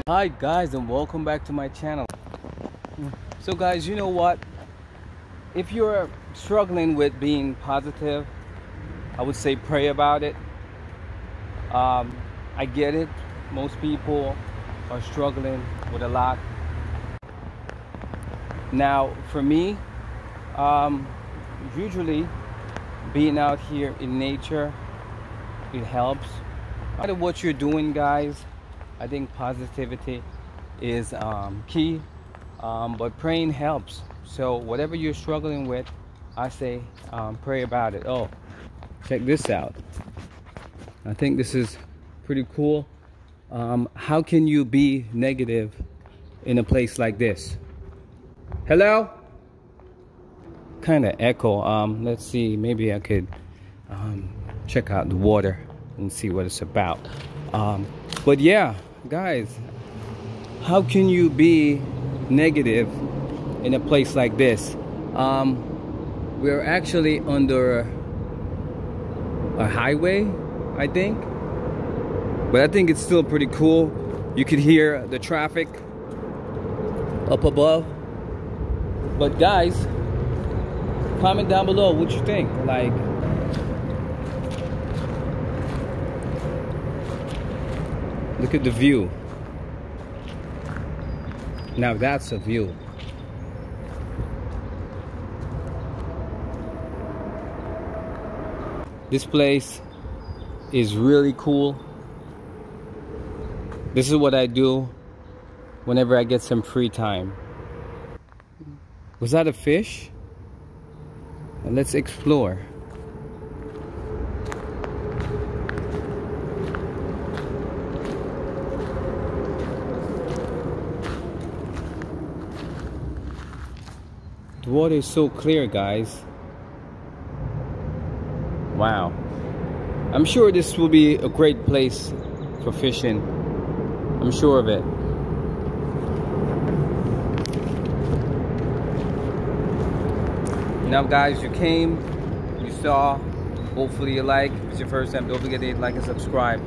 Hi guys, and welcome back to my channel. So guys, you know what, if you're struggling with being positive, I would say pray about it. I get it, most people are struggling with a lot. Now for me, usually being out here in nature, it helps. No matter what you're doing guys, I think positivity is key, but praying helps. So whatever you're struggling with, I say pray about it. Oh, check this out. I think this is pretty cool. How can you be negative in a place like this? Hello? Kind of echo. Let's see, maybe I could check out the water and see what it's about. But yeah guys, how can you be negative in a place like this? We're actually under a highway, I think, but I think it's still pretty cool. You could hear the traffic up above. But guys, comment down below what you think. Like, look at the view. Now that's a view. This place is really cool. This is what I do whenever I get some free time. Was that a fish? Let's explore. The water is so clear, guys. Wow. I'm sure this will be a great place for fishing. I'm sure of it. Now guys, you came, you saw, hopefully you like. If it's your first time, don't forget to hit like and subscribe.